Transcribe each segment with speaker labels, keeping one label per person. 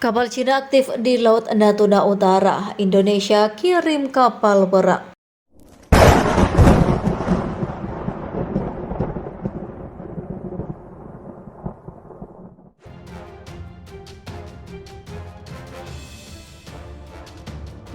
Speaker 1: Kapal Cina aktif di Laut Natuna Utara. Indonesia kirim kapal perang.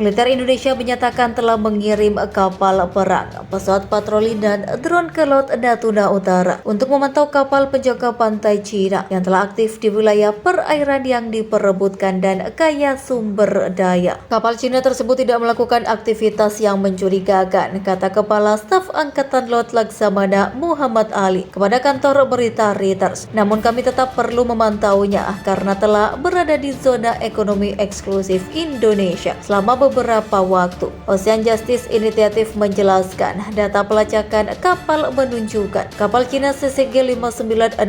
Speaker 1: Militer Indonesia menyatakan telah mengirim kapal perang, pesawat patroli dan drone ke Laut Natuna Utara untuk memantau kapal penjaga pantai Cina yang telah aktif di wilayah perairan yang diperebutkan dan kaya sumber daya. Kapal Cina tersebut tidak melakukan aktivitas yang mencurigakan, kata Kepala Staf Angkatan Laut Laksamana Muhammad Ali kepada kantor berita Reuters. Namun kami tetap perlu memantaunya karena telah berada di zona ekonomi eksklusif Indonesia selama beberapa waktu. Ocean Justice Initiative menjelaskan data pelacakan kapal menunjukkan kapal Cina CCG 5901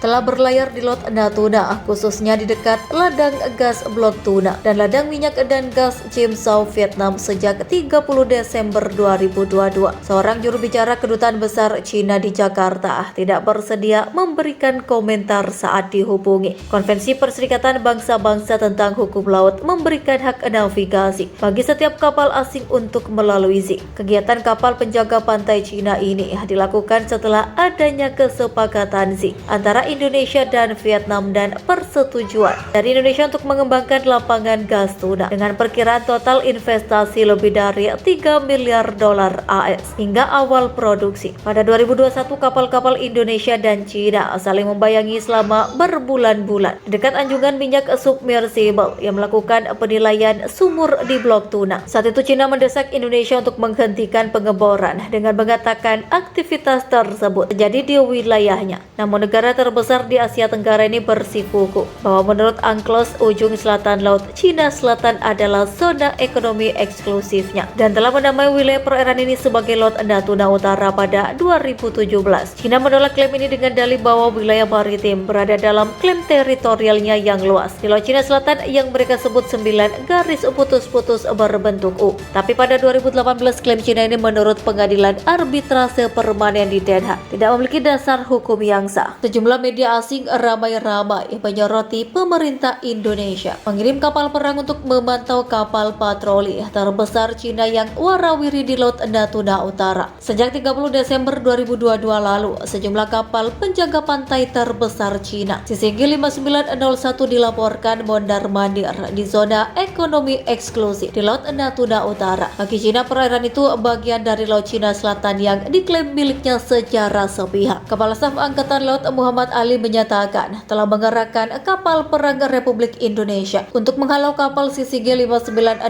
Speaker 1: telah berlayar di Laut Natuna, khususnya di dekat ladang gas Blok Tuna dan ladang minyak dan gas Chim Sao Vietnam sejak 30 Desember 2022. Seorang juru bicara Kedutaan Besar Cina di Jakarta tidak bersedia memberikan komentar saat dihubungi. Konvensi Perserikatan Bangsa-Bangsa tentang Hukum Laut memberikan hak navigasi bagi setiap kapal asing untuk melalui ZEE. Kegiatan kapal penjaga pantai Cina ini dilakukan setelah adanya kesepakatan ZEE antara Indonesia dan Vietnam dan persetujuan dari Indonesia untuk mengembangkan lapangan gas tuna dengan perkiraan total investasi lebih dari 3 miliar dolar AS hingga awal produksi. Pada 2021, kapal-kapal Indonesia dan Cina saling membayangi selama berbulan-bulan di dekat anjungan minyak submersible yang melakukan penilaian sumur di Blok Tuna. Saat itu Cina mendesak Indonesia untuk menghentikan pengeboran dengan mengatakan aktivitas tersebut terjadi di wilayahnya. Namun negara terbesar di Asia Tenggara ini bersikukuh bahwa menurut UNCLOS ujung selatan Laut Cina Selatan adalah zona ekonomi eksklusifnya dan telah menamai wilayah perairan ini sebagai Laut Natuna Utara pada 2017. Cina menolak klaim ini dengan dalih bahwa wilayah maritim berada dalam klaim teritorialnya yang luas di Laut Cina Selatan yang mereka sebut 9 garis putus-putus berbentuk U. Tapi pada 2018 klaim Cina ini menurut pengadilan arbitrase permanen di Den Haag tidak memiliki dasar hukum yang sah. Sejumlah media asing ramai-ramai menyoroti pemerintah Indonesia mengirim kapal perang untuk memantau kapal patroli terbesar Cina yang warawiri di Laut Natuna Utara. Sejak 30 Desember 2022 lalu, sejumlah kapal penjaga pantai terbesar Cina CCG 5901 dilaporkan mondar-mandir di zona ekonomi eksklusif di Laut Natuna Utara. Bagi Cina, perairan itu bagian dari Laut Cina Selatan yang diklaim miliknya secara sepihak. Kepala Staf Angkatan Laut Muhammad Ali menyatakan telah mengerahkan kapal perang Republik Indonesia untuk menghalau kapal CCG 5901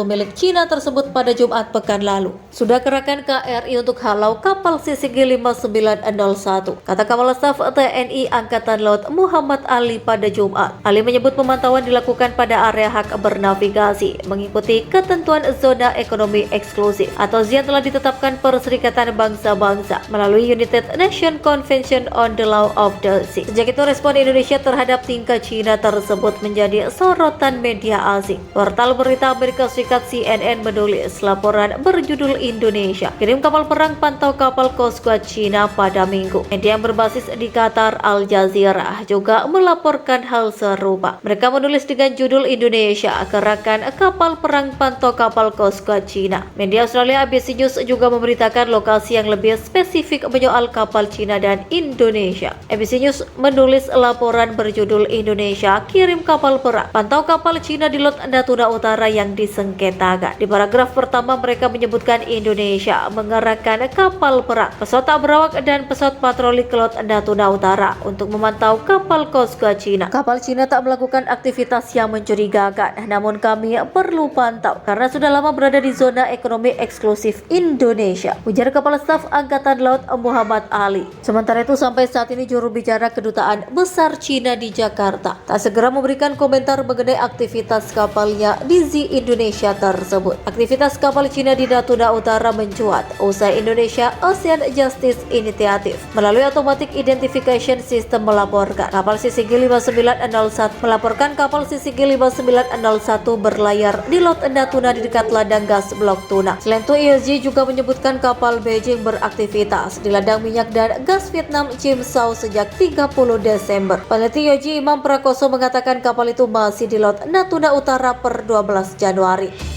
Speaker 1: milik Cina tersebut pada Jumat pekan lalu. Sudah kerahkan KRI untuk halau kapal CCG 5901, kata Kepala Staf TNI Angkatan Laut Muhammad Ali pada Jumat. Ali menyebut pemantauan dilakukan pada area hak bernavigasi mengikuti ketentuan zona ekonomi eksklusif atau ZEE yang telah ditetapkan Perserikatan Bangsa-Bangsa melalui United Nations Convention on the Law of the Sea. Sejak itu respon Indonesia terhadap tingkah Cina tersebut menjadi sorotan media asing. Portal berita Amerika Serikat CNN menulis laporan berjudul Indonesia kirim kapal perang pantau kapal Coast Guard Cina pada Minggu. Media yang berbasis di Qatar, Al Jazeera, juga melaporkan hal serupa. Mereka menulis dengan judul Indonesia kerahkan kapal perang pantau kapal Coast Guard Cina. Media Australia ABC News juga memberitakan lokasi yang lebih spesifik menyoal kapal Cina dan Indonesia. ABC News menulis laporan berjudul Indonesia kirim kapal perang pantau kapal Cina di Laut Natuna Utara yang disengketakan. Di paragraf pertama mereka menyebutkan Indonesia mengerahkan kapal perang, pesawat tak berawak dan pesawat patroli ke Laut Natuna Utara untuk memantau kapal Coast Guard Cina. Kapal Cina tak melakukan aktivitas yang mencurigakan, namun kami perlu pantau karena sudah lama berada di zona ekonomi eksklusif Indonesia, ujar Kepala Staf Angkatan Laut Muhammad Ali. Sementara itu sampai saat ini juru bicara Kedutaan Besar Cina di Jakarta tak segera memberikan komentar mengenai aktivitas kapalnya di ZEE Indonesia tersebut. Aktivitas kapal Cina di Natuna Utara mencuat usai Indonesia Ocean Justice Initiative melalui Automatic Identification System melaporkan kapal CCG 5901 berlayar di Laut Natuna di dekat ladang gas Blok Tuna. Selain itu, ESG juga menyebutkan kapal Beijing beraktivitas di ladang minyak dan gas Vietnam Chim Sao sejak 30 Desember. Peneliti Yoji Imam Prakoso mengatakan kapal itu masih di Laut Natuna Utara per 12 Januari.